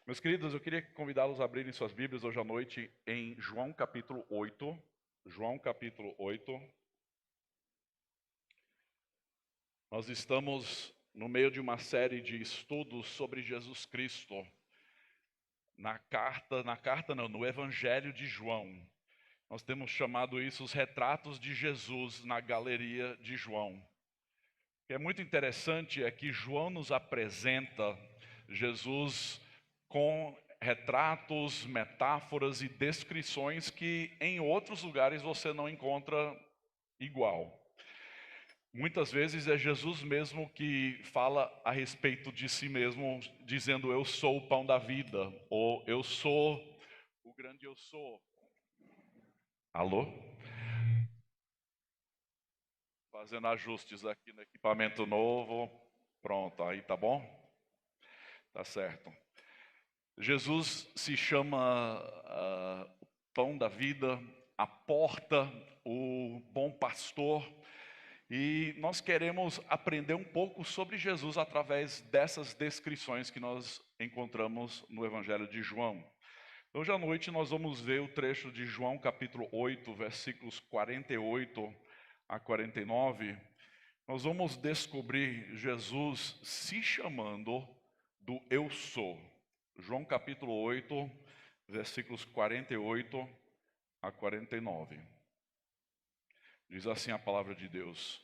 Meus queridos, eu queria convidá-los a abrirem suas Bíblias hoje à noite em João capítulo 8. João capítulo 8. Nós estamos no meio de uma série de estudos sobre Jesus Cristo. No Evangelho de João. Nós temos chamado isso os retratos de Jesus na galeria de João. O que é muito interessante é que João nos apresenta Jesus com retratos, metáforas e descrições que em outros lugares você não encontra igual. Muitas vezes é Jesus mesmo que fala a respeito de si mesmo, dizendo eu sou o pão da vida, ou eu sou o grande eu sou. Alô? Fazendo ajustes aqui no equipamento novo. Pronto, aí tá bom? Tá certo. Jesus se chama o pão da vida, a porta, o bom pastor. E nós queremos aprender um pouco sobre Jesus através dessas descrições que nós encontramos no Evangelho de João. Hoje à noite nós vamos ver o trecho de João capítulo 8, versículos 48 a 49. Nós vamos descobrir Jesus se chamando do eu sou. João capítulo 8, versículos 48 a 49. Diz assim a palavra de Deus.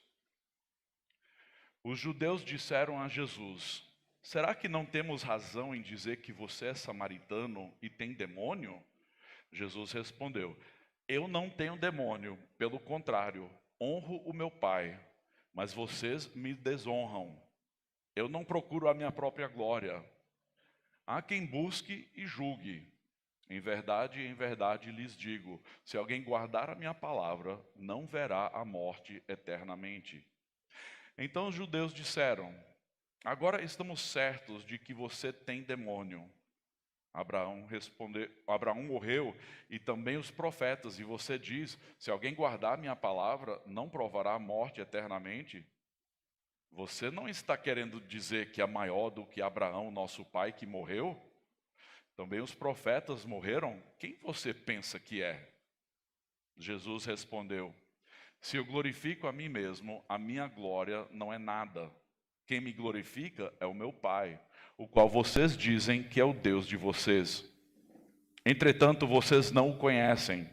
Os judeus disseram a Jesus: será que não temos razão em dizer que você é samaritano e tem demônio? Jesus respondeu: eu não tenho demônio, pelo contrário, honro o meu Pai, mas vocês me desonram. Eu não procuro a minha própria glória. Há quem busque e julgue. Em verdade lhes digo, se alguém guardar a minha palavra, não verá a morte eternamente. Então os judeus disseram: agora estamos certos de que você tem demônio. Abraão morreu e também os profetas, e você diz, se alguém guardar a minha palavra, não provará a morte eternamente? Você não está querendo dizer que é maior do que Abraão, nosso pai, que morreu? Também os profetas morreram? Quem você pensa que é? Jesus respondeu: se eu glorifico a mim mesmo, a minha glória não é nada. Quem me glorifica é o meu Pai, o qual vocês dizem que é o Deus de vocês. Entretanto, vocês não o conhecem.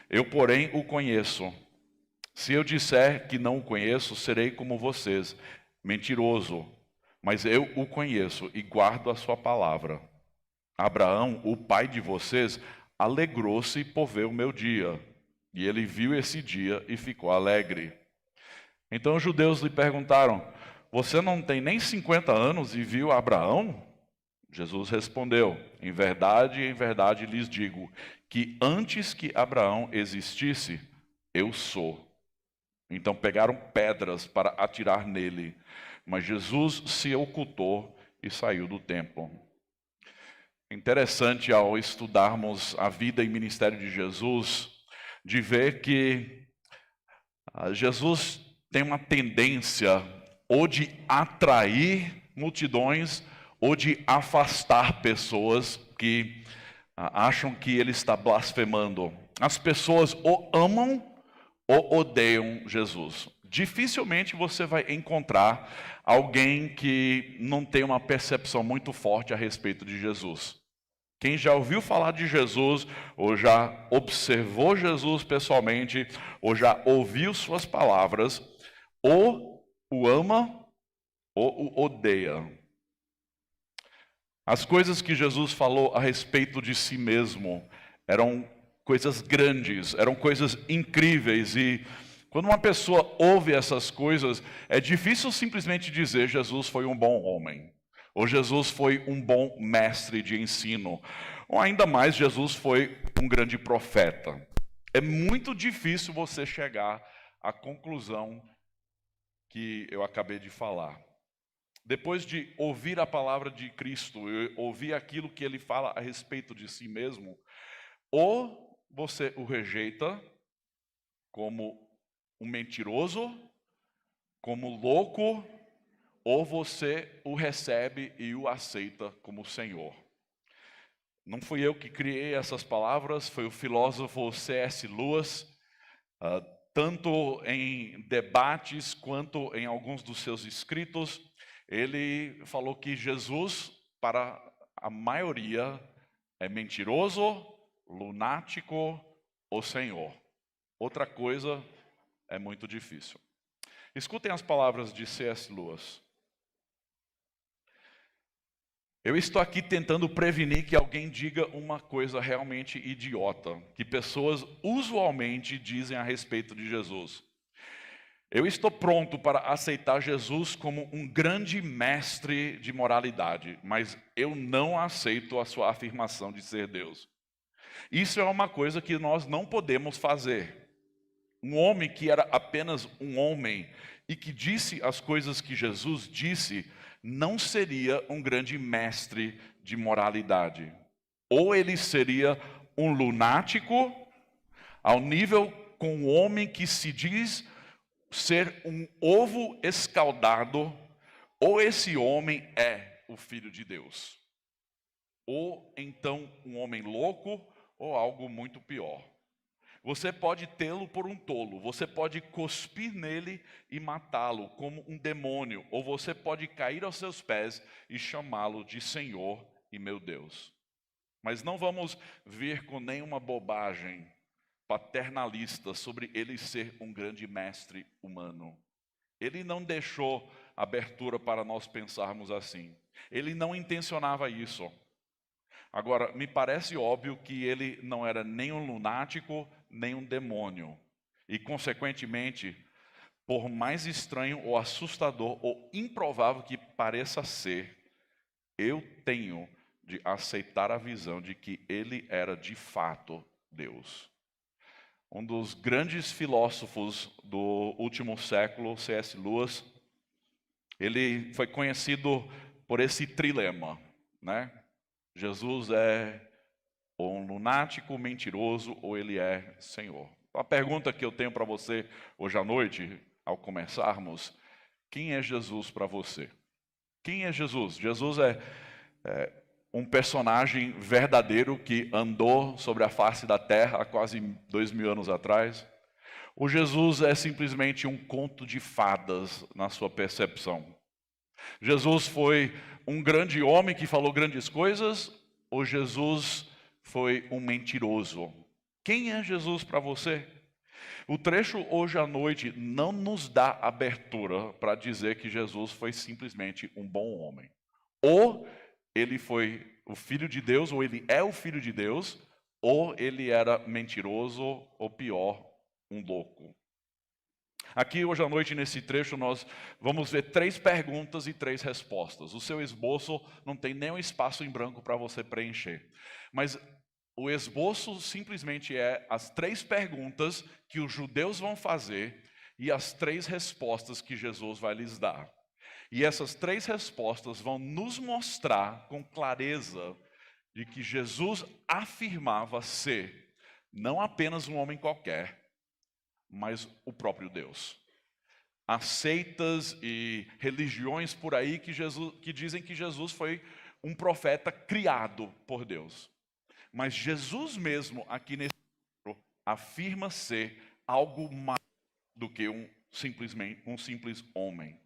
Eu, porém, o conheço. Se eu disser que não o conheço, serei como vocês, mentiroso. Mas eu o conheço e guardo a sua palavra. Abraão, o pai de vocês, alegrou-se por ver o meu dia. E ele viu esse dia e ficou alegre. Então os judeus lhe perguntaram: você não tem nem 50 anos e viu Abraão? Jesus respondeu: em verdade lhes digo, que antes que Abraão existisse, eu sou. Então pegaram pedras para atirar nele, mas Jesus se ocultou e saiu do templo. Interessante ao estudarmos a vida e ministério de Jesus, de ver que Jesus tem uma tendência ou de atrair multidões ou de afastar pessoas que acham que ele está blasfemando. As pessoas ou amam ou odeiam Jesus. Dificilmente você vai encontrar alguém que não tem uma percepção muito forte a respeito de Jesus. Quem já ouviu falar de Jesus, ou já observou Jesus pessoalmente, ou já ouviu suas palavras, ou o ama ou o odeia. As coisas que Jesus falou a respeito de si mesmo eram coisas grandes, eram coisas incríveis, e quando uma pessoa ouve essas coisas, é difícil simplesmente dizer Jesus foi um bom homem, ou Jesus foi um bom mestre de ensino, ou ainda mais Jesus foi um grande profeta. É muito difícil você chegar à conclusão que eu acabei de falar. Depois de ouvir a palavra de Cristo, ouvir aquilo que ele fala a respeito de si mesmo, ou você o rejeita como um mentiroso, como louco, ou você o recebe e o aceita como Senhor. Não fui eu que criei essas palavras, foi o filósofo C.S. Lewis, tanto em debates quanto em alguns dos seus escritos. Ele falou que Jesus, para a maioria, é mentiroso, lunático ou senhor. Outra coisa é muito difícil. Escutem as palavras de C.S. Lewis. Eu estou aqui tentando prevenir que alguém diga uma coisa realmente idiota, que pessoas usualmente dizem a respeito de Jesus. Eu estou pronto para aceitar Jesus como um grande mestre de moralidade, mas eu não aceito a sua afirmação de ser Deus. Isso é uma coisa que nós não podemos fazer. Um homem que era apenas um homem e que disse as coisas que Jesus disse, não seria um grande mestre de moralidade. Ou ele seria um lunático, ao nível com um homem que se diz ser um ovo escaldado, ou esse homem é o Filho de Deus. Ou então um homem louco, ou algo muito pior. Você pode tê-lo por um tolo, você pode cuspir nele e matá-lo como um demônio, ou você pode cair aos seus pés e chamá-lo de Senhor e meu Deus. Mas não vamos vir com nenhuma bobagem paternalista sobre ele ser um grande mestre humano. Ele não deixou abertura para nós pensarmos assim. Ele não intencionava isso. Agora, me parece óbvio que ele não era nem um lunático, nem um demônio. E, consequentemente, por mais estranho ou assustador ou improvável que pareça ser, eu tenho de aceitar a visão de que ele era de fato Deus. Um dos grandes filósofos do último século, C.S. Lewis, ele foi conhecido por esse trilema, né? Jesus é ou um lunático, mentiroso, ou ele é Senhor. A pergunta que eu tenho para você hoje à noite, ao começarmos, quem é Jesus para você? Quem é Jesus? Jesus é um personagem verdadeiro que andou sobre a face da terra há quase 2000 anos atrás? Ou Jesus é simplesmente um conto de fadas na sua percepção? Jesus foi um grande homem que falou grandes coisas, ou Jesus foi um mentiroso? Quem é Jesus para você? O trecho hoje à noite não nos dá abertura para dizer que Jesus foi simplesmente um bom homem. Ou ele foi o Filho de Deus, ou ele é o Filho de Deus, ou ele era mentiroso, ou pior, um louco. Aqui hoje à noite, nesse trecho, nós vamos ver 3 perguntas e 3 respostas. O seu esboço não tem nenhum espaço em branco para você preencher. Mas o esboço simplesmente é as 3 perguntas que os judeus vão fazer e as 3 respostas que Jesus vai lhes dar. E essas 3 respostas vão nos mostrar com clareza de que Jesus afirmava ser não apenas um homem qualquer, mas o próprio Deus. Há seitas e religiões por aí que dizem que Jesus foi um profeta criado por Deus. Mas Jesus mesmo, aqui nesse livro, afirma ser algo mais do que um simples homem.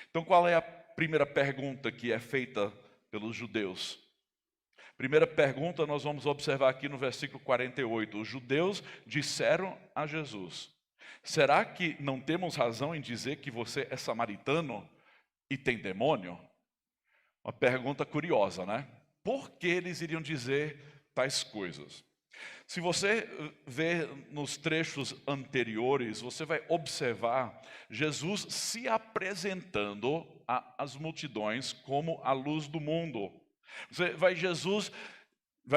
Então, qual é a primeira pergunta que é feita pelos judeus? Primeira pergunta nós vamos observar aqui no versículo 48. Os judeus disseram a Jesus: será que não temos razão em dizer que você é samaritano e tem demônio? Uma pergunta curiosa, né? Por que eles iriam dizer tais coisas? Se você ver nos trechos anteriores, você vai observar Jesus se apresentando às multidões como a luz do mundo. Você vai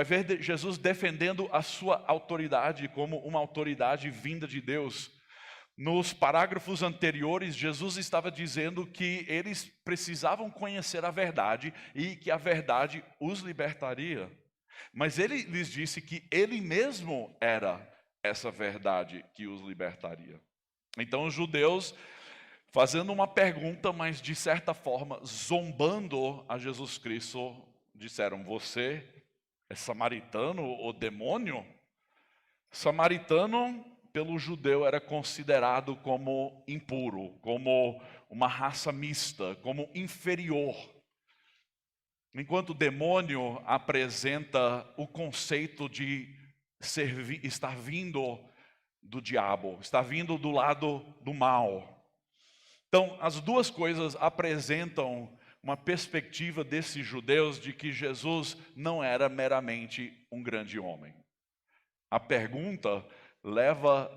ver Jesus defendendo a sua autoridade como uma autoridade vinda de Deus. Nos parágrafos anteriores, Jesus estava dizendo que eles precisavam conhecer a verdade e que a verdade os libertaria. Mas ele lhes disse que ele mesmo era essa verdade que os libertaria. Então os judeus, fazendo uma pergunta, mas de certa forma zombando a Jesus Cristo, disseram: você É samaritano ou demônio? Samaritano, pelo judeu, era considerado como impuro, como uma raça mista, como inferior. Enquanto o demônio apresenta o conceito de estar vindo do diabo, estar vindo do lado do mal. Então, as duas coisas apresentam uma perspectiva desses judeus de que Jesus não era meramente um grande homem. A pergunta leva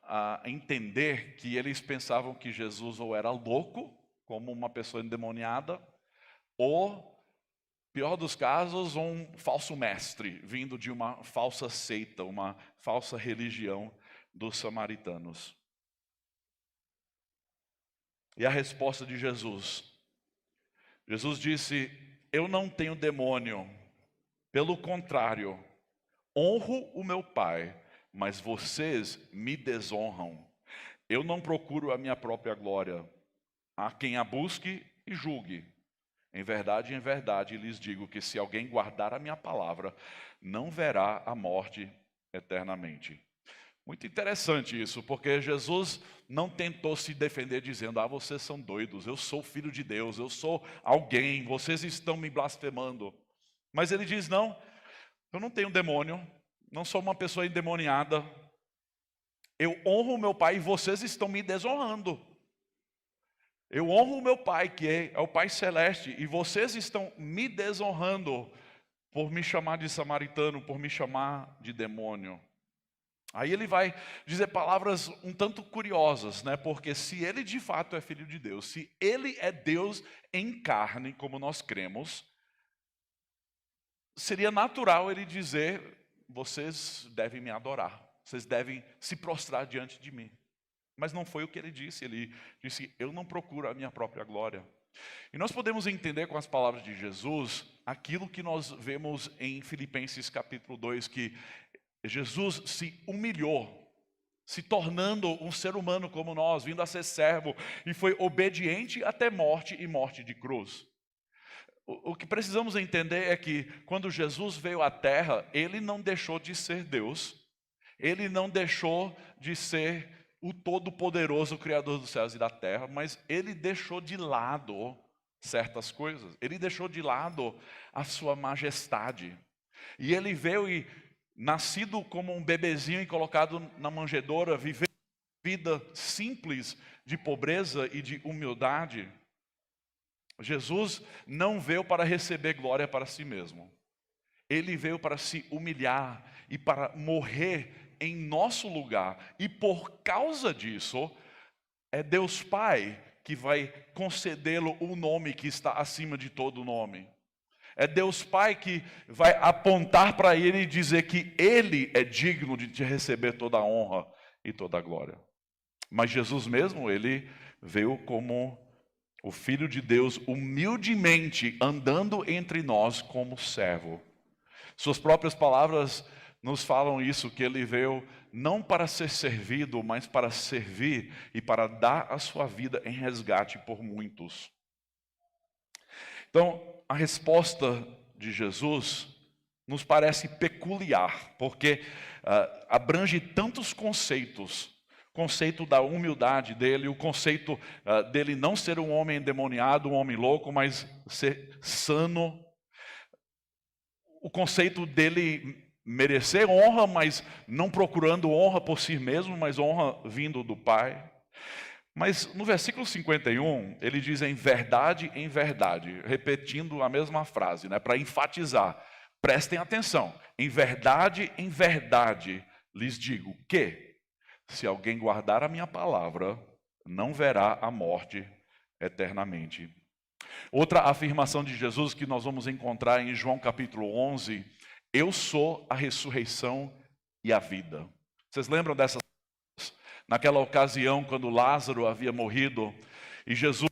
a entender que eles pensavam que Jesus ou era louco, como uma pessoa endemoniada, ou, pior dos casos, um falso mestre, vindo de uma falsa seita, uma falsa religião dos samaritanos. E a resposta de Jesus. Jesus disse: eu não tenho demônio, pelo contrário, honro o meu Pai, mas vocês me desonram. Eu não procuro a minha própria glória. Há quem a busque e julgue. Em verdade, lhes digo que se alguém guardar a minha palavra, não verá a morte eternamente. Muito interessante isso, porque Jesus não tentou se defender dizendo: vocês são doidos, eu sou filho de Deus, eu sou alguém, vocês estão me blasfemando. Mas ele diz: não, eu não tenho demônio, não sou uma pessoa endemoniada, eu honro o meu Pai e vocês estão me desonrando. Eu honro o meu Pai, que é o Pai Celeste, e vocês estão me desonrando por me chamar de samaritano, por me chamar de demônio. Aí ele vai dizer palavras um tanto curiosas, né? Porque se ele de fato é filho de Deus, se ele é Deus em carne, como nós cremos, seria natural ele dizer: vocês devem me adorar, vocês devem se prostrar diante de mim. Mas não foi o que ele disse: eu não procuro a minha própria glória. E nós podemos entender com as palavras de Jesus aquilo que nós vemos em Filipenses capítulo 2, que Jesus se humilhou, se tornando um ser humano como nós, vindo a ser servo, e foi obediente até morte e morte de cruz. O que precisamos entender é que quando Jesus veio à terra, ele não deixou de ser Deus, ele não deixou de ser o Todo-Poderoso Criador dos céus e da terra, mas ele deixou de lado certas coisas, ele deixou de lado a sua majestade, e ele veio e, nascido como um bebezinho e colocado na manjedoura, vivendo uma vida simples de pobreza e de humildade. Jesus não veio para receber glória para si mesmo, ele veio para se humilhar e para morrer em nosso lugar, e por causa disso, é Deus Pai que vai concedê-lo o nome que está acima de todo nome. É Deus Pai que vai apontar para ele e dizer que ele é digno de receber toda a honra e toda a glória. Mas Jesus mesmo, ele veio como o Filho de Deus, humildemente andando entre nós como servo. Suas próprias palavras nos falam isso, que ele veio não para ser servido, mas para servir e para dar a sua vida em resgate por muitos. Então, a resposta de Jesus nos parece peculiar, porque abrange tantos conceitos. O conceito da humildade dele, o conceito dele não ser um homem endemoniado, um homem louco, mas ser sano. O conceito dele merecer honra, mas não procurando honra por si mesmo, mas honra vindo do Pai. Mas no versículo 51, ele diz em verdade, repetindo a mesma frase, né, para enfatizar. Prestem atenção, em verdade, lhes digo que, se alguém guardar a minha palavra, não verá a morte eternamente. Outra afirmação de Jesus que nós vamos encontrar em João capítulo 11, eu sou a ressurreição e a vida. Vocês lembram dessas? Naquela ocasião, quando Lázaro havia morrido, e Jesus,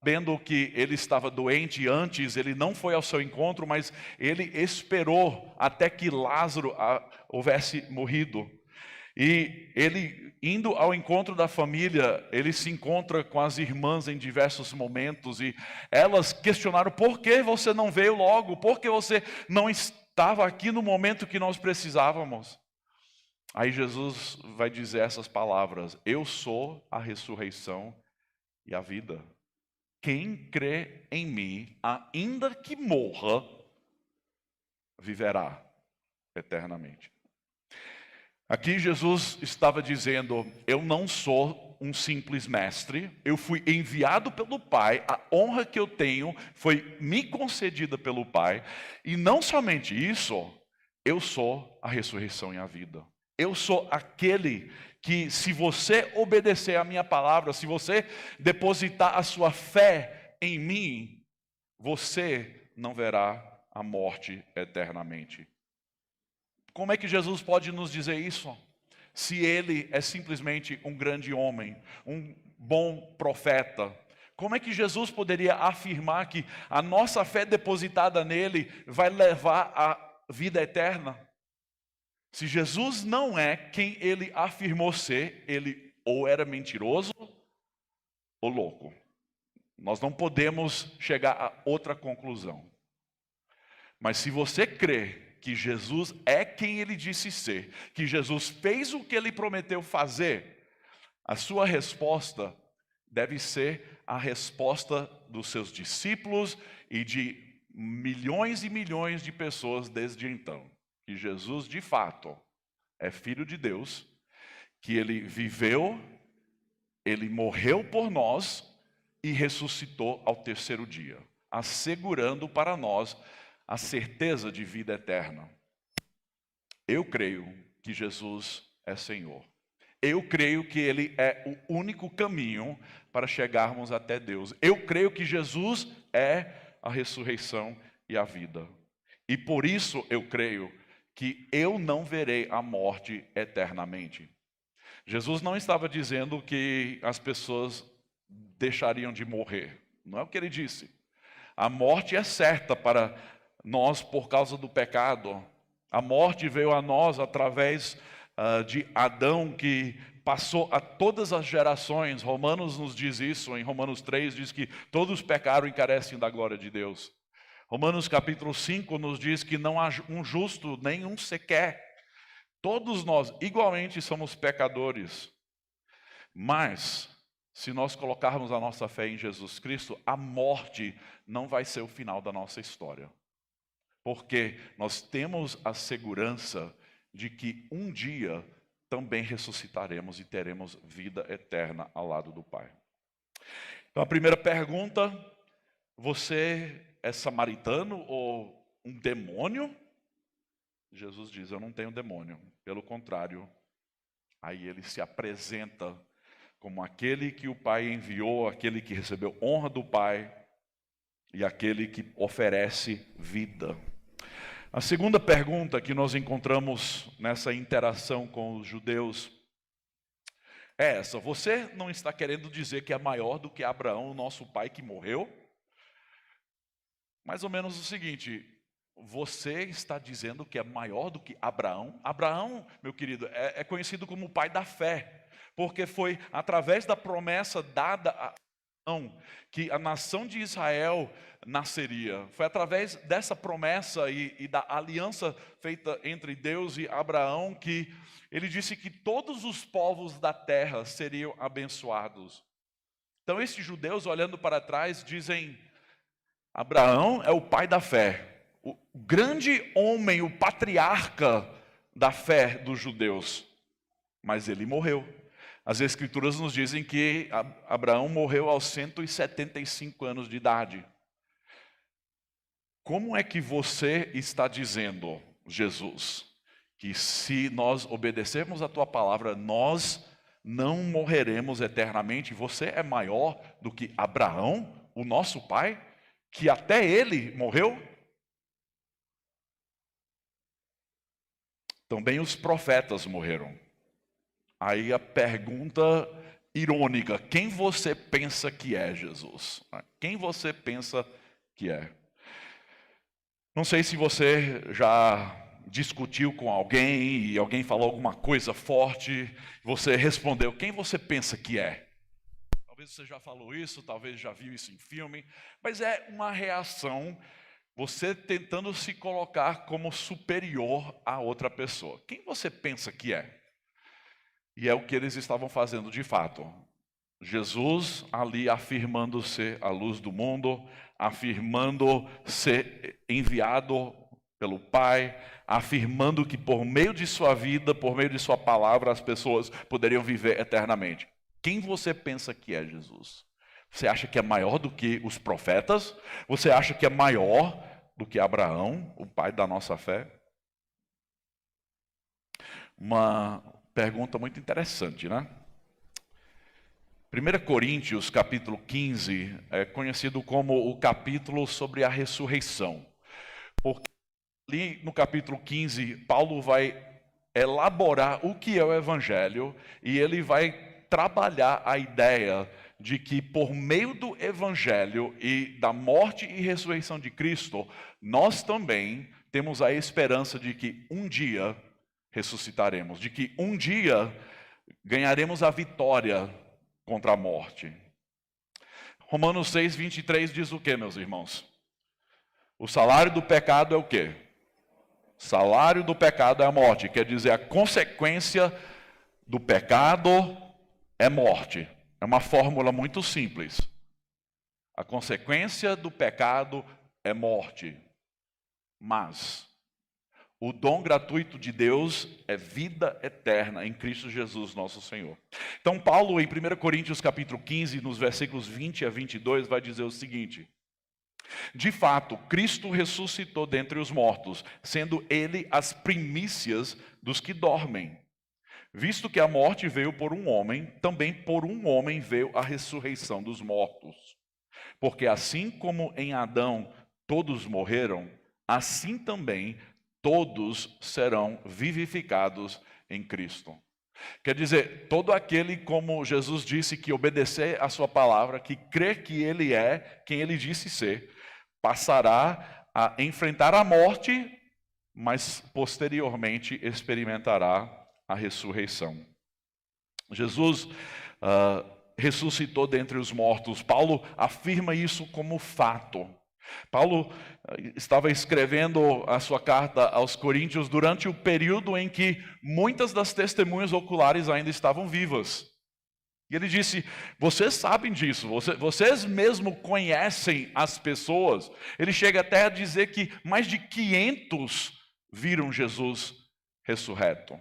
sabendo que ele estava doente antes, ele não foi ao seu encontro, mas ele esperou até que Lázaro houvesse morrido. E ele, indo ao encontro da família, ele se encontra com as irmãs em diversos momentos, e elas questionaram: por que você não veio logo? Por que você não estava aqui no momento que nós precisávamos. Aí Jesus vai dizer essas palavras: eu sou a ressurreição e a vida. Quem crê em mim, ainda que morra, viverá eternamente. Aqui Jesus estava dizendo: eu não sou um simples mestre, eu fui enviado pelo Pai, a honra que eu tenho foi me concedida pelo Pai, e não somente isso, eu sou a ressurreição e a vida. Eu sou aquele que, se você obedecer a minha palavra, se você depositar a sua fé em mim, você não verá a morte eternamente. Como é que Jesus pode nos dizer isso? Se ele é simplesmente um grande homem, um bom profeta, como é que Jesus poderia afirmar que a nossa fé depositada nele vai levar à vida eterna? Se Jesus não é quem ele afirmou ser, ele ou era mentiroso ou louco. Nós não podemos chegar a outra conclusão. Mas se você crê que Jesus é quem ele disse ser, que Jesus fez o que ele prometeu fazer, a sua resposta deve ser a resposta dos seus discípulos e de milhões e milhões de pessoas desde então. Que Jesus de fato é Filho de Deus, que ele viveu, ele morreu por nós e ressuscitou ao terceiro dia, assegurando para nós a certeza de vida eterna. Eu creio que Jesus é Senhor. Eu creio que ele é o único caminho para chegarmos até Deus. Eu creio que Jesus é a ressurreição e a vida. E por isso eu creio que eu não verei a morte eternamente. Jesus não estava dizendo que as pessoas deixariam de morrer. Não é o que ele disse. A morte é certa para nós por causa do pecado. A morte veio a nós através de Adão, que passou a todas as gerações. Romanos nos diz isso, em Romanos 3 diz que todos pecaram e carecem da glória de Deus. Romanos capítulo 5 nos diz que não há um justo, nenhum sequer. Todos nós igualmente somos pecadores. Mas, se nós colocarmos a nossa fé em Jesus Cristo, a morte não vai ser o final da nossa história. Porque nós temos a segurança de que um dia também ressuscitaremos e teremos vida eterna ao lado do Pai. Então a primeira pergunta: você é samaritano ou um demônio? Jesus diz: eu não tenho demônio, pelo contrário. Aí ele se apresenta como aquele que o Pai enviou, aquele que recebeu honra do Pai e aquele que oferece vida. A segunda pergunta que nós encontramos nessa interação com os judeus é essa: você não está querendo dizer que é maior do que Abraão, o nosso pai que morreu? Mais ou menos o seguinte: você está dizendo que é maior do que Abraão? Abraão, meu querido, é conhecido como o pai da fé, porque foi através da promessa dada a Abraão que a nação de Israel nasceria. Foi através dessa promessa e da aliança feita entre Deus e Abraão que ele disse que todos os povos da terra seriam abençoados. Então esses judeus, olhando para trás, dizem: Abraão é o pai da fé, o grande homem, o patriarca da fé dos judeus, mas ele morreu. As Escrituras nos dizem que Abraão morreu aos 175 anos de idade. Como é que você está dizendo, Jesus, que se nós obedecermos a tua palavra, nós não morreremos eternamente? Você é maior do que Abraão, o nosso pai, que até ele morreu? Também os profetas morreram. Aí a pergunta irônica: quem você pensa que é, Jesus? Quem você pensa que é? Não sei se você já discutiu com alguém e alguém falou alguma coisa forte, você respondeu: quem você pensa que é? Talvez você já falou isso, talvez já viu isso em filme, mas é uma reação Você tentando se colocar como superior a outra pessoa. Quem você pensa que é? E é o que eles estavam fazendo de fato. Jesus ali afirmando ser a luz do mundo, afirmando ser enviado pelo Pai, afirmando que por meio de sua vida, por meio de sua palavra, as pessoas poderiam viver eternamente. Quem você pensa que é Jesus? Você acha que é maior do que os profetas? Você acha que é maior do que Abraão, o pai da nossa fé? Uma pergunta muito interessante, né? 1 Coríntios, capítulo 15, é conhecido como o capítulo sobre a ressurreição. Porque ali no capítulo 15, Paulo vai elaborar o que é o Evangelho e ele vai trabalhar a ideia de que por meio do Evangelho e da morte e ressurreição de Cristo, nós também temos a esperança de que um dia ressuscitaremos, de que um dia ganharemos a vitória contra a morte. Romanos 6, 23 diz o que, meus irmãos? O salário do pecado é o quê? O salário do pecado é a morte, quer dizer, a consequência do pecado é morte. É uma fórmula muito simples. A consequência do pecado é morte. Mas o dom gratuito de Deus é vida eterna em Cristo Jesus, nosso Senhor. Então, Paulo, em 1 Coríntios capítulo 15, nos versículos 20 a 22, vai dizer o seguinte: de fato, Cristo ressuscitou dentre os mortos, sendo ele as primícias dos que dormem. Visto que a morte veio por um homem, também por um homem veio a ressurreição dos mortos. Porque assim como em Adão todos morreram, assim também todos serão vivificados em Cristo. Quer dizer, todo aquele, como Jesus disse, que obedecer a sua palavra, que crer que ele é quem ele disse ser, passará a enfrentar a morte, mas posteriormente experimentará a ressurreição. Jesus ressuscitou dentre os mortos. Paulo afirma isso como fato. Paulo estava escrevendo a sua carta aos Coríntios durante o período em que muitas das testemunhas oculares ainda estavam vivas. E ele disse: vocês sabem disso, vocês mesmo conhecem as pessoas. Ele chega até a dizer que mais de 500 viram Jesus ressurreto.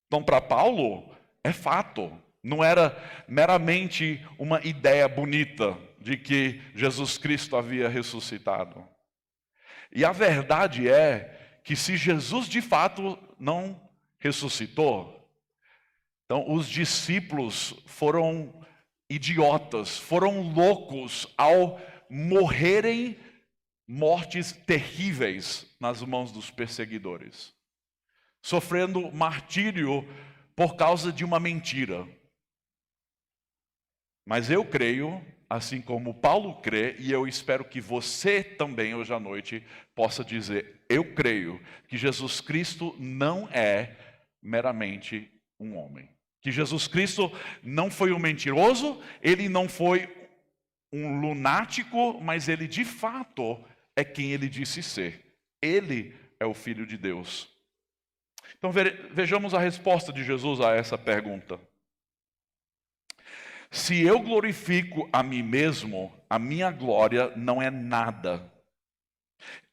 Então, para Paulo, é fato. Não era meramente uma ideia bonita de que Jesus Cristo havia ressuscitado. E a verdade é que se Jesus de fato não ressuscitou, então os discípulos foram idiotas, foram loucos ao morrerem mortes terríveis nas mãos dos perseguidores, sofrendo martírio por causa de uma mentira. Mas eu creio, assim como Paulo crê, e eu espero que você também hoje à noite possa dizer: eu creio que Jesus Cristo não é meramente um homem. Que Jesus Cristo não foi um mentiroso, ele não foi um lunático, mas ele de fato é quem ele disse ser. Ele é o Filho de Deus. Então vejamos a resposta de Jesus a essa pergunta. Se eu glorifico a mim mesmo, a minha glória não é nada.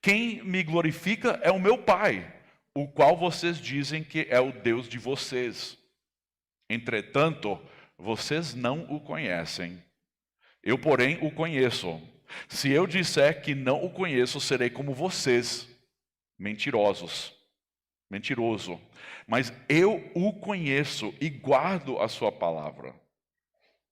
Quem me glorifica é o meu Pai, o qual vocês dizem que é o Deus de vocês. Entretanto, vocês não o conhecem. Eu, porém, o conheço. Se eu disser que não o conheço, serei como vocês, mentiroso. Mas eu o conheço e guardo a sua palavra.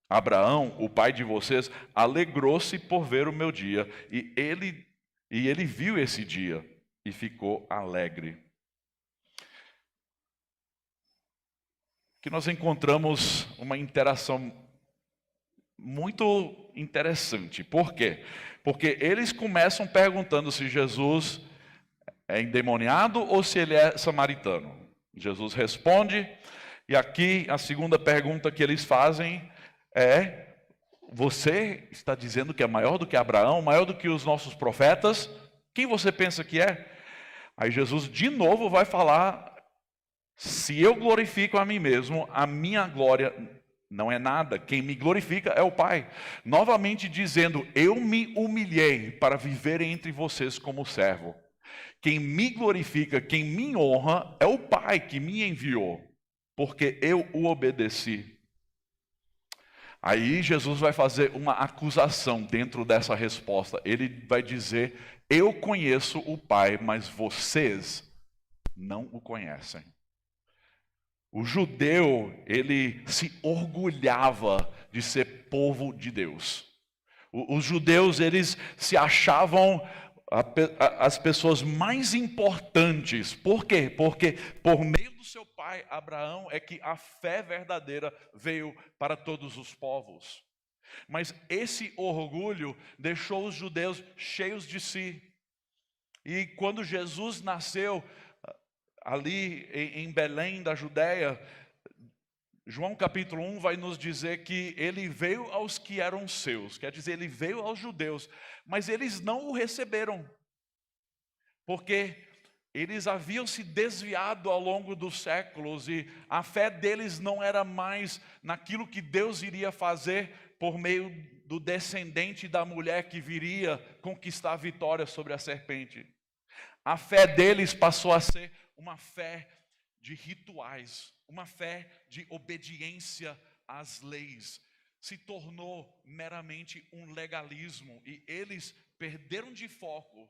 Abraão, o pai de vocês, alegrou-se por ver o meu dia, e ele viu esse dia e ficou alegre. Aqui nós encontramos uma interação muito interessante. Por quê? Porque eles começam perguntando se Jesus é endemoniado ou se ele é samaritano. Jesus responde, e aqui a segunda pergunta que eles fazem é: você está dizendo que é maior do que Abraão, maior do que os nossos profetas? Quem você pensa que é? Aí Jesus de novo vai falar: se eu glorifico a mim mesmo, a minha glória não é nada. Quem me glorifica é o Pai. Novamente dizendo: eu me humilhei para viver entre vocês como servo. Quem me glorifica, quem me honra é o Pai que me enviou, porque eu o obedeci. Aí Jesus vai fazer uma acusação dentro dessa resposta. Ele vai dizer: eu conheço o Pai, mas vocês não o conhecem. O judeu, ele se orgulhava de ser povo de Deus. Os judeus, eles se achavam as pessoas mais importantes. Por quê? Porque por meio do seu pai Abraão é que a fé verdadeira veio para todos os povos. Mas esse orgulho deixou os judeus cheios de si. E quando Jesus nasceu ali em Belém da Judéia, João capítulo 1 vai nos dizer que ele veio aos que eram seus, quer dizer, ele veio aos judeus, mas eles não o receberam, porque eles haviam se desviado ao longo dos séculos e a fé deles não era mais naquilo que Deus iria fazer por meio do descendente da mulher que viria conquistar a vitória sobre a serpente. A fé deles passou a ser uma fé de rituais, uma fé de obediência às leis. Se tornou meramente um legalismo e eles perderam de foco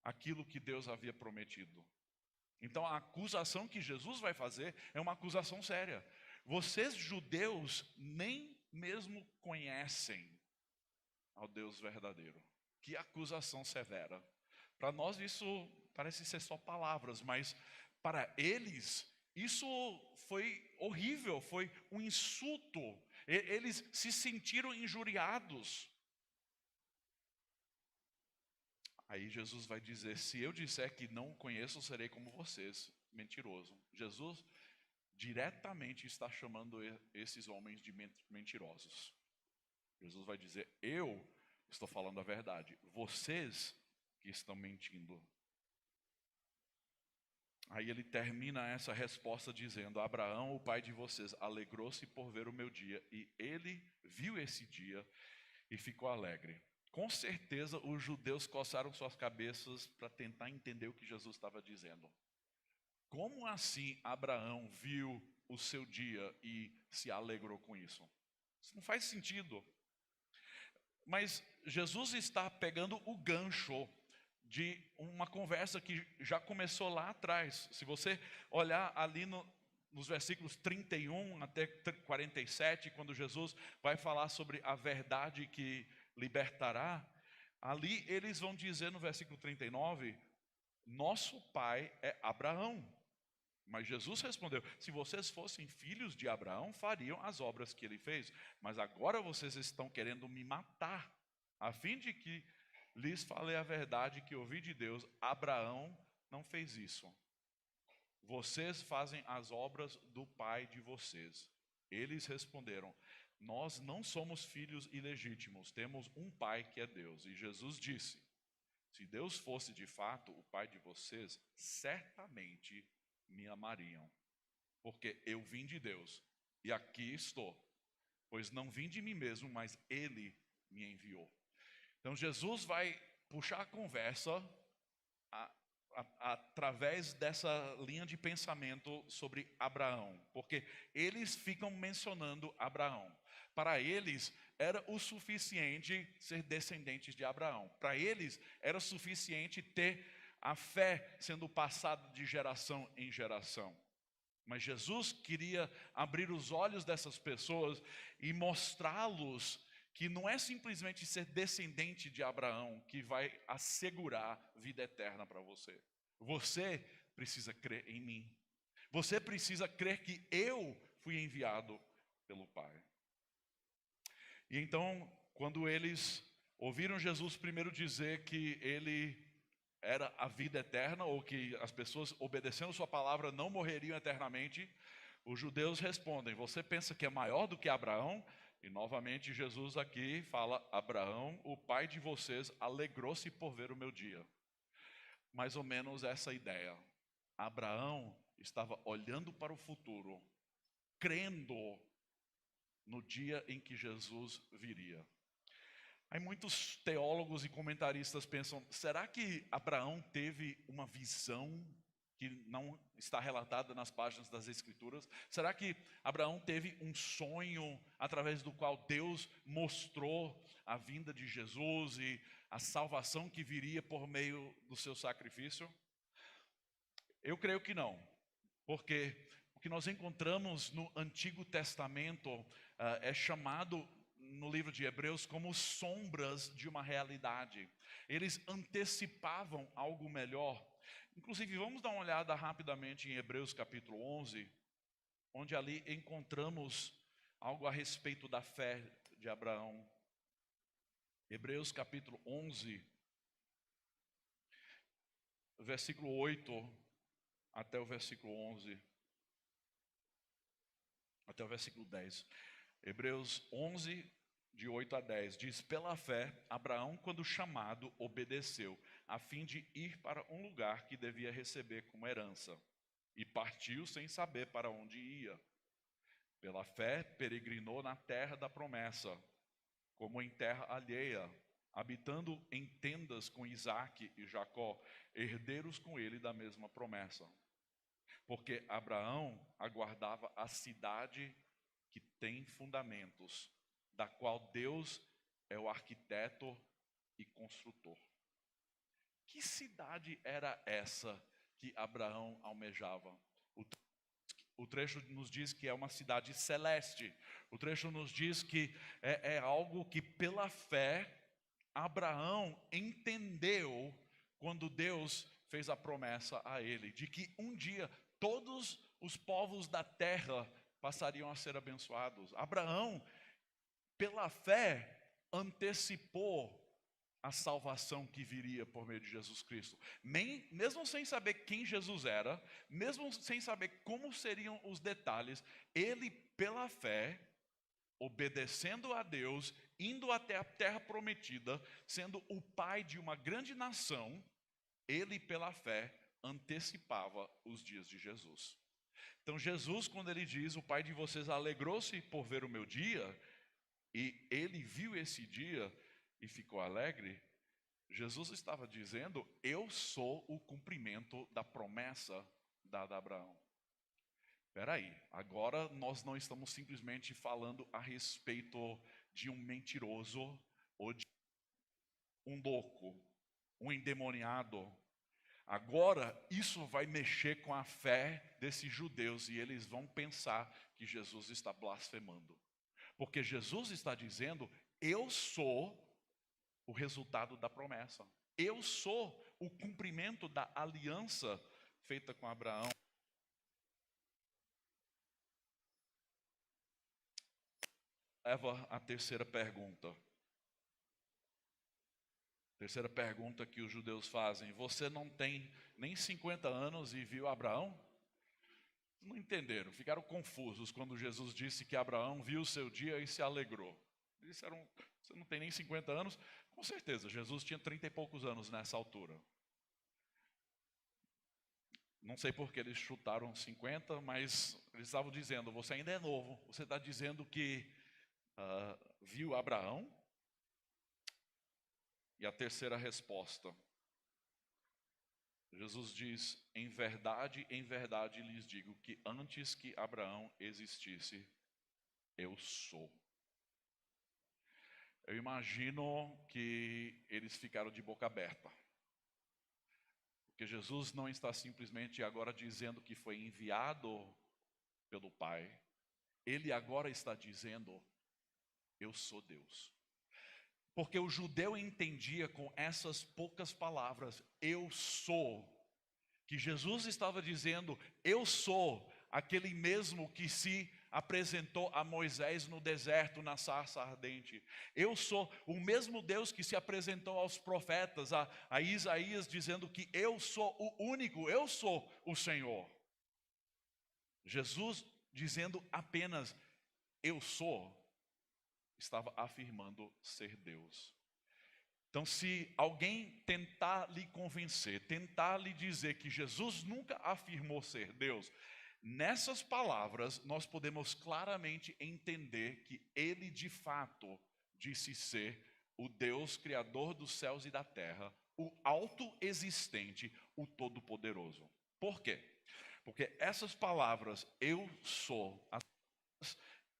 aquilo que Deus havia prometido. Então a acusação que Jesus vai fazer é uma acusação séria. Vocês judeus nem mesmo conhecem ao Deus verdadeiro. Que acusação severa. Para nós isso parece ser só palavras, mas para eles isso foi horrível, foi um insulto. Eles se sentiram injuriados. Aí Jesus vai dizer: se eu disser que não o conheço, serei como vocês, mentiroso. Jesus diretamente está chamando esses homens de mentirosos. Jesus vai dizer: eu estou falando a verdade, vocês que estão mentindo. Aí ele termina essa resposta dizendo: Abraão, o pai de vocês, alegrou-se por ver o meu dia, e ele viu esse dia e ficou alegre. Com certeza os judeus coçaram suas cabeças para tentar entender o que Jesus estava dizendo. Como assim Abraão viu o seu dia e se alegrou com isso? Isso não faz sentido. Mas Jesus está pegando o gancho de uma conversa que já começou lá atrás. Se você olhar ali nos versículos 31 até 47, quando Jesus vai falar sobre a verdade que libertará, ali eles vão dizer no versículo 39, nosso pai é Abraão. Mas Jesus respondeu: se vocês fossem filhos de Abraão, fariam as obras que ele fez. Mas agora vocês estão querendo me matar, a fim de que lhes falei a verdade que ouvi de Deus. Abraão não fez isso. Vocês fazem as obras do pai de vocês. Eles responderam: nós não somos filhos ilegítimos, temos um pai que é Deus. E Jesus disse: se Deus fosse de fato o pai de vocês, certamente me amariam, porque eu vim de Deus e aqui estou, pois não vim de mim mesmo, mas Ele me enviou. Então Jesus vai puxar a conversa através dessa linha de pensamento sobre Abraão, porque eles ficam mencionando Abraão. Para eles era o suficiente ser descendentes de Abraão. Para eles era suficiente ter a fé sendo passada de geração em geração. Mas Jesus queria abrir os olhos dessas pessoas e mostrá-los que não é simplesmente ser descendente de Abraão que vai assegurar vida eterna para você. Você precisa crer em mim. Você precisa crer que eu fui enviado pelo Pai. E então, quando eles ouviram Jesus primeiro dizer que ele era a vida eterna, ou que as pessoas obedecendo sua palavra não morreriam eternamente, os judeus respondem: você pensa que é maior do que Abraão? E novamente Jesus aqui fala: Abraão, o pai de vocês, alegrou-se por ver o meu dia. mais ou menos essa ideia. Abraão estava olhando para o futuro, crendo no dia em que Jesus viria. Aí muitos teólogos e comentaristas pensam, será que Abraão teve uma visão que não está relatada nas páginas das Escrituras? Será que Abraão teve um sonho através do qual Deus mostrou a vinda de Jesus e a salvação que viria por meio do seu sacrifício? Eu creio que não, porque o que nós encontramos no Antigo Testamento é chamado no livro de Hebreus como sombras de uma realidade. Eles antecipavam algo melhor. Inclusive, vamos dar uma olhada rapidamente em Hebreus capítulo 11, onde ali encontramos algo a respeito da fé de Abraão. Hebreus capítulo 11, versículo 8 até o versículo 11, até o versículo 10. Hebreus 11, de 8 a 10, diz: pela fé, Abraão, quando chamado, obedeceu, a fim de ir para um lugar que devia receber como herança, e partiu sem saber para onde ia. Pela fé, peregrinou na terra da promessa, como em terra alheia, habitando em tendas com Isaque e Jacó, herdeiros com ele da mesma promessa. Porque Abraão aguardava a cidade que tem fundamentos, da qual Deus é o arquiteto e construtor. Que cidade era essa que Abraão almejava? O trecho nos diz que é uma cidade celeste. O trecho nos diz que é algo que pela fé Abraão entendeu quando Deus fez a promessa a ele, de que um dia todos os povos da terra passariam a ser abençoados. Abraão, pela fé, antecipou a salvação que viria por meio de Jesus Cristo. Mesmo sem saber quem Jesus era, mesmo sem saber como seriam os detalhes, ele, pela fé, obedecendo a Deus, indo até a terra prometida, sendo o pai de uma grande nação, ele, pela fé, antecipava os dias de Jesus. Então Jesus, quando ele diz, o pai de vocês alegrou-se por ver o meu dia, e ele viu esse dia e ficou alegre, Jesus estava dizendo, eu sou o cumprimento da promessa dada a Abraão. Espera aí, agora nós não estamos simplesmente falando a respeito de um mentiroso ou de um louco, um endemoniado. Agora isso vai mexer com a fé desses judeus e eles vão pensar que Jesus está blasfemando. Porque Jesus está dizendo, eu sou o resultado da promessa. Eu sou o cumprimento da aliança feita com Abraão. Leva à terceira pergunta. Terceira pergunta que os judeus fazem: você não tem nem 50 anos e viu Abraão? Não entenderam, ficaram confusos quando Jesus disse que Abraão viu o seu dia e se alegrou. Eles disseram, você não tem nem 50 anos? Com certeza, Jesus tinha 30 e poucos anos nessa altura. Não sei por que eles chutaram 50, mas eles estavam dizendo, você ainda é novo, você está dizendo que viu Abraão? E a terceira resposta, Jesus diz, em verdade lhes digo que antes que Abraão existisse, eu sou. Eu imagino que eles ficaram de boca aberta. Porque Jesus não está simplesmente agora dizendo que foi enviado pelo Pai. Ele agora está dizendo, eu sou Deus. Porque o judeu entendia com essas poucas palavras, eu sou, que Jesus estava dizendo, eu sou aquele mesmo que se apresentou a Moisés no deserto, na sarça ardente. Eu sou o mesmo Deus que se apresentou aos profetas, a Isaías, dizendo que eu sou o único, eu sou o Senhor. Jesus dizendo apenas, eu sou, estava afirmando ser Deus. Então, se alguém tentar lhe convencer, tentar lhe dizer que Jesus nunca afirmou ser Deus, nessas palavras nós podemos claramente entender que ele de fato disse ser o Deus criador dos céus e da terra, o autoexistente, o todo-poderoso. Por quê? Porque essas palavras, eu sou,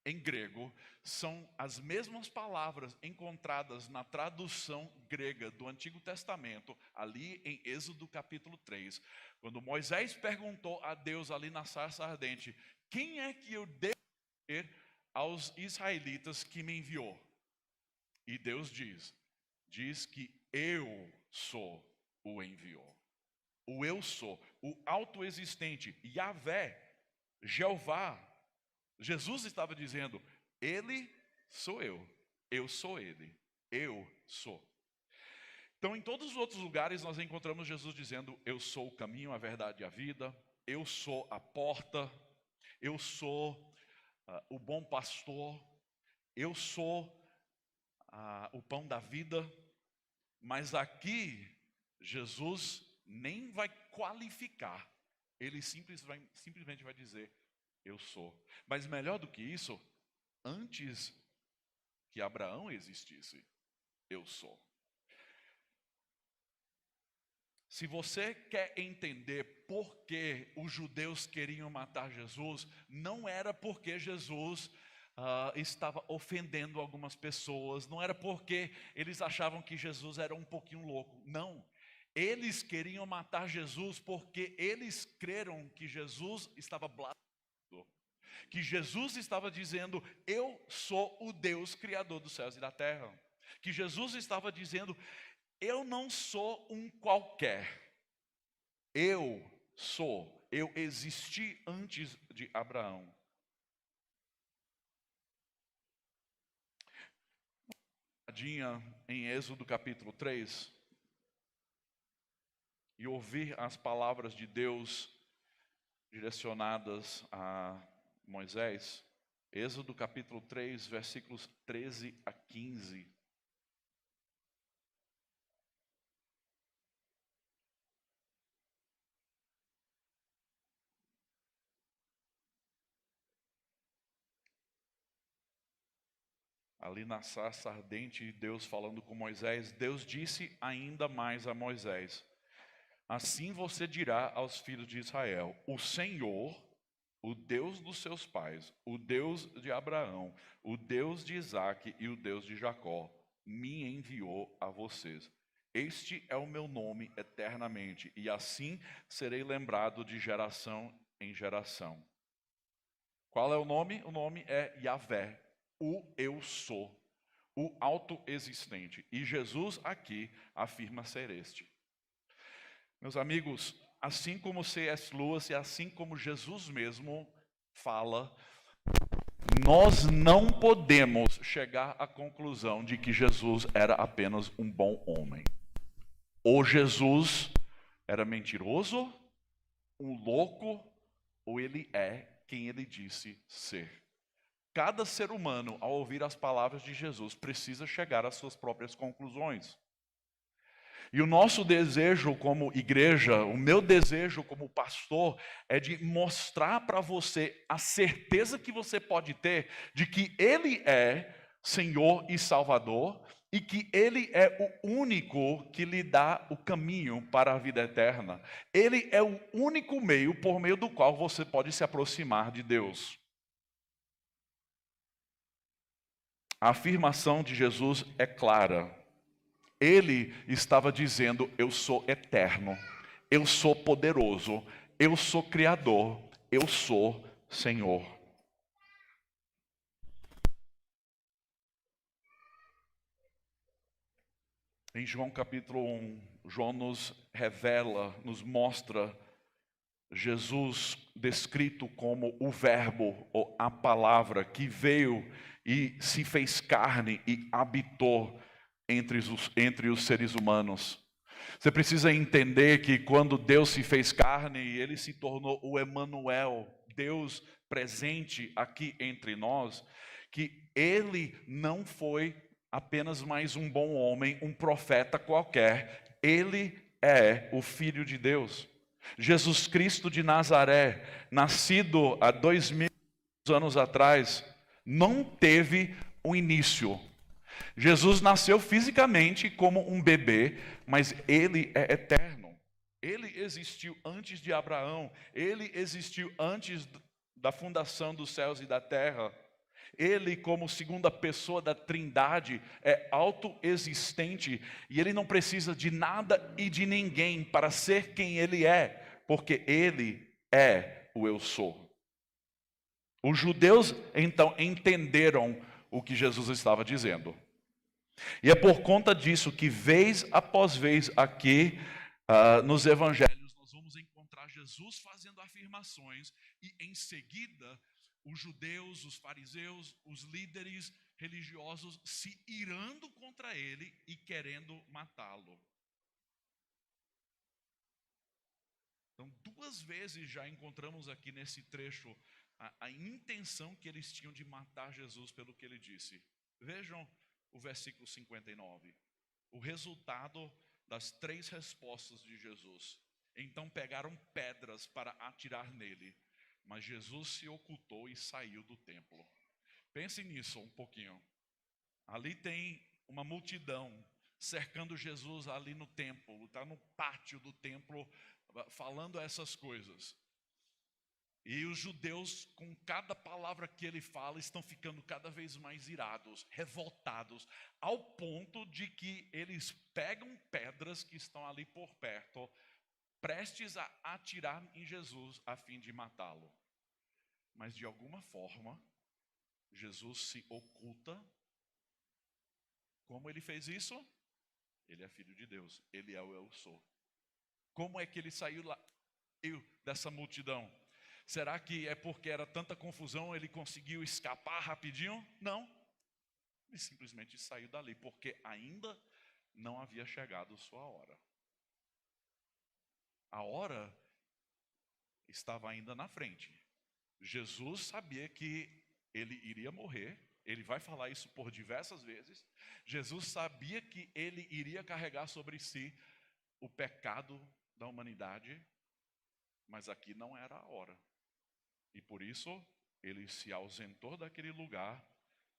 em grego, são as mesmas palavras encontradas na tradução grega do Antigo Testamento, ali em Êxodo capítulo 3, quando Moisés perguntou a Deus ali na sarça ardente: quem é que eu devo ser aos israelitas que me enviou? E Deus diz que eu sou o enviou. O eu sou, o autoexistente, Yahvé, Jeová. Jesus estava dizendo: ele sou eu sou ele, eu sou. Então, em todos os outros lugares nós encontramos Jesus dizendo: eu sou o caminho, a verdade e a vida, eu sou a porta, eu sou o bom pastor, eu sou o pão da vida. Mas aqui, Jesus nem vai qualificar, ele simplesmente vai dizer: eu sou. Mas melhor do que isso, antes que Abraão existisse, eu sou. Se você quer entender por que os judeus queriam matar Jesus, não era porque Jesus estava ofendendo algumas pessoas, não era porque eles achavam que Jesus era um pouquinho louco, não. Eles queriam matar Jesus porque eles creram que Jesus estava blasfemando, que Jesus estava dizendo: eu sou o Deus criador dos céus e da terra, que Jesus estava dizendo: eu não sou um qualquer, eu sou, eu existi antes de Abraão. Em Êxodo capítulo 3 e ouvir as palavras de Deus direcionadas a Moisés. Êxodo capítulo 3, versículos 13 a 15. Ali na sarça ardente, Deus falando com Moisés, Deus disse ainda mais a Moisés: assim você dirá aos filhos de Israel: o Senhor, o Deus dos seus pais, o Deus de Abraão, o Deus de Isaque e o Deus de Jacó, me enviou a vocês. Este é o meu nome eternamente, e assim serei lembrado de geração em geração. Qual é o nome? O nome é Yahvé, o eu sou, o autoexistente. E Jesus aqui afirma ser este. Meus amigos, assim como C.S. Lewis e assim como Jesus mesmo fala, nós não podemos chegar à conclusão de que Jesus era apenas um bom homem. Ou Jesus era mentiroso, um louco, ou ele é quem ele disse ser. Cada ser humano, ao ouvir as palavras de Jesus, precisa chegar às suas próprias conclusões. E o nosso desejo como igreja, o meu desejo como pastor, é de mostrar para você a certeza que você pode ter de que Ele é Senhor e Salvador e que Ele é o único que lhe dá o caminho para a vida eterna. Ele é o único meio por meio do qual você pode se aproximar de Deus. A afirmação de Jesus é clara. Ele estava dizendo: eu sou eterno, eu sou poderoso, eu sou criador, eu sou Senhor. Em João capítulo 1, João nos revela, nos mostra Jesus descrito como o verbo ou a palavra que veio e se fez carne e habitou entre os seres humanos. Você precisa entender que quando Deus se fez carne, Ele se tornou o Emanuel, Deus presente aqui entre nós, que Ele não foi apenas mais um bom homem, um profeta qualquer. Ele é o Filho de Deus. Jesus Cristo de Nazaré, nascido há 2000 anos atrás, não teve um início. Jesus nasceu fisicamente como um bebê, mas ele é eterno. Ele existiu antes de Abraão, ele existiu antes da fundação dos céus e da terra. Ele, como segunda pessoa da Trindade, é autoexistente e ele não precisa de nada e de ninguém para ser quem ele é, porque ele é o eu sou. Os judeus então entenderam o que Jesus estava dizendo. E é por conta disso que vez após vez aqui nos evangelhos nós vamos encontrar Jesus fazendo afirmações e em seguida os judeus, os fariseus, os líderes religiosos se irando contra ele e querendo matá-lo. Então, duas vezes já encontramos aqui nesse trecho a intenção que eles tinham de matar Jesus pelo que ele disse. Vejam o versículo 59. O resultado das 3 respostas de Jesus. Então pegaram pedras para atirar nele, mas Jesus se ocultou e saiu do templo. Pense nisso um pouquinho. Ali tem uma multidão cercando Jesus ali no templo, está no pátio do templo falando essas coisas. E os judeus, com cada palavra que ele fala, estão ficando cada vez mais irados, revoltados, ao ponto de que eles pegam pedras que estão ali por perto, prestes a atirar em Jesus a fim de matá-lo. Mas de alguma forma, Jesus se oculta. Como ele fez isso? Ele é filho de Deus, ele é o eu sou. Como é que ele saiu dessa multidão? Será que é porque era tanta confusão, ele conseguiu escapar rapidinho? Não. Ele simplesmente saiu dali, porque ainda não havia chegado sua hora. A hora estava ainda na frente. Jesus sabia que ele iria morrer. Ele vai falar isso por diversas vezes. Jesus sabia que ele iria carregar sobre si o pecado da humanidade, mas aqui não era a hora. E por isso, ele se ausentou daquele lugar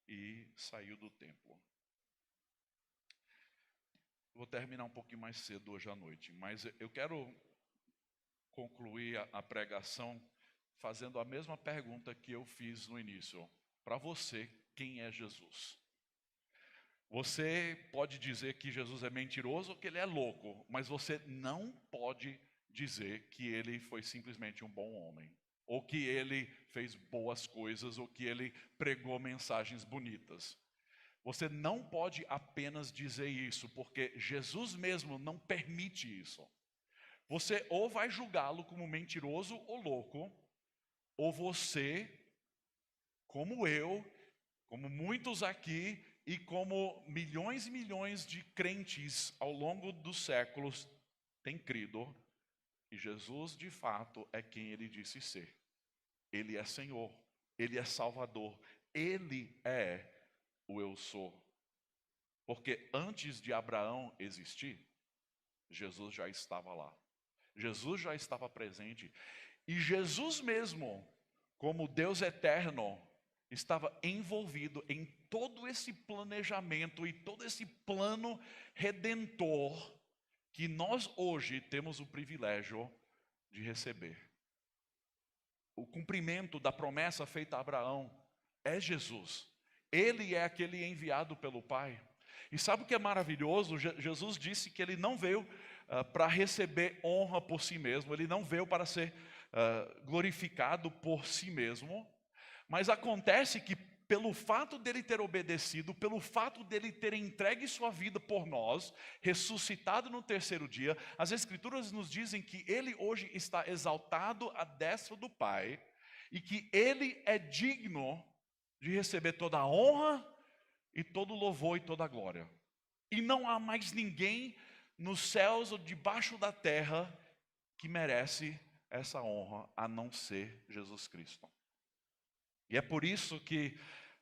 e saiu do templo. Vou terminar um pouquinho mais cedo hoje à noite, mas eu quero concluir a pregação fazendo a mesma pergunta que eu fiz no início. Para você, quem é Jesus? Você pode dizer que Jesus é mentiroso ou que ele é louco, mas você não pode dizer que ele foi simplesmente um bom homem, ou que ele fez boas coisas, ou que ele pregou mensagens bonitas. Você não pode apenas dizer isso, porque Jesus mesmo não permite isso. Você ou vai julgá-lo como mentiroso ou louco, ou você, como eu, como muitos aqui, e como milhões e milhões de crentes ao longo dos séculos têm crido, que Jesus de fato é quem ele disse ser. Ele é Senhor, ele é Salvador, ele é o eu sou. Porque antes de Abraão existir, Jesus já estava lá. Jesus já estava presente. E Jesus mesmo, como Deus eterno, estava envolvido em todo esse planejamento e todo esse plano redentor que nós hoje temos o privilégio de receber. O cumprimento da promessa feita a Abraão é Jesus. Ele é aquele enviado pelo Pai. E sabe o que é maravilhoso? Jesus disse que ele não veio para receber honra por si mesmo, ele não veio para ser glorificado por si mesmo, mas acontece que pelo fato dele ter obedecido, pelo fato dele ter entregue sua vida por nós, ressuscitado no terceiro dia, as Escrituras nos dizem que ele hoje está exaltado à destra do Pai, e que ele é digno de receber toda a honra e todo o louvor e toda a glória. E não há mais ninguém nos céus ou debaixo da terra que merece essa honra, a não ser Jesus Cristo. E é por isso que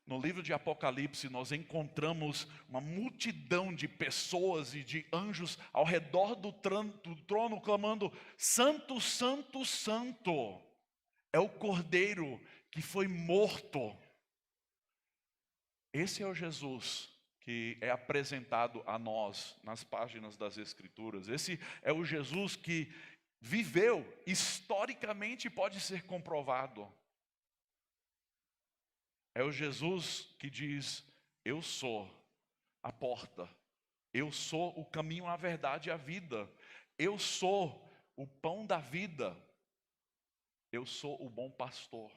No livro de Apocalipse, nós encontramos uma multidão de pessoas e de anjos ao redor do trono clamando: Santo, Santo, Santo. É o Cordeiro que foi morto. Esse é o Jesus que é apresentado a nós nas páginas das Escrituras. Esse é o Jesus que viveu, historicamente pode ser comprovado. É o Jesus que diz: eu sou a porta, eu sou o caminho, a verdade e a vida, eu sou o pão da vida, eu sou o bom pastor,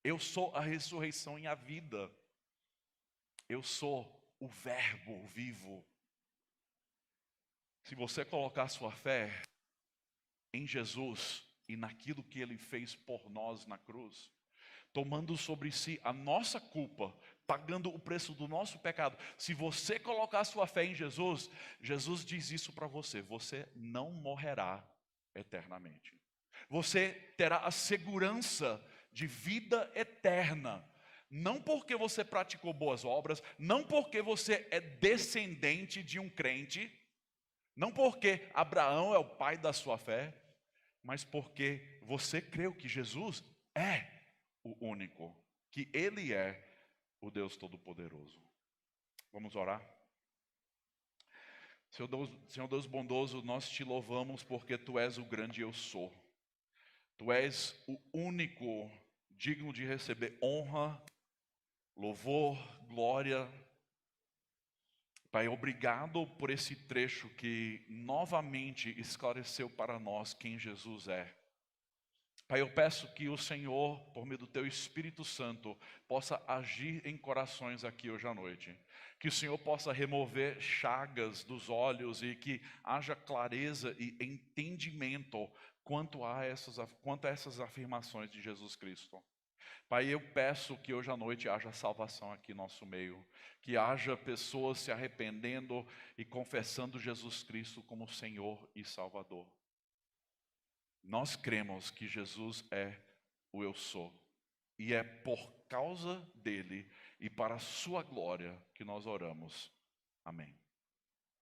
eu sou a ressurreição e a vida, eu sou o verbo vivo. Se você colocar sua fé em Jesus e naquilo que Ele fez por nós na cruz, tomando sobre si a nossa culpa, pagando o preço do nosso pecado. Se você colocar sua fé em Jesus, Jesus diz isso para você: você não morrerá eternamente. Você terá a segurança de vida eterna. Não porque você praticou boas obras, não porque você é descendente de um crente, não porque Abraão é o pai da sua fé, mas porque você creu que Jesus é o único, que Ele é o Deus Todo-Poderoso. Vamos orar? Senhor Deus bondoso, nós te louvamos porque Tu és o grande eu sou. Tu és o único digno de receber honra, louvor, glória. Pai, obrigado por esse trecho que novamente esclareceu para nós quem Jesus é. Pai, eu peço que o Senhor, por meio do Teu Espírito Santo, possa agir em corações aqui hoje à noite. Que o Senhor possa remover chagas dos olhos e que haja clareza e entendimento quanto a essas afirmações de Jesus Cristo. Pai, eu peço que hoje à noite haja salvação aqui em nosso meio, que haja pessoas se arrependendo e confessando Jesus Cristo como Senhor e Salvador. Nós cremos que Jesus é o eu sou, e é por causa dele e para a sua glória que nós oramos. Amém.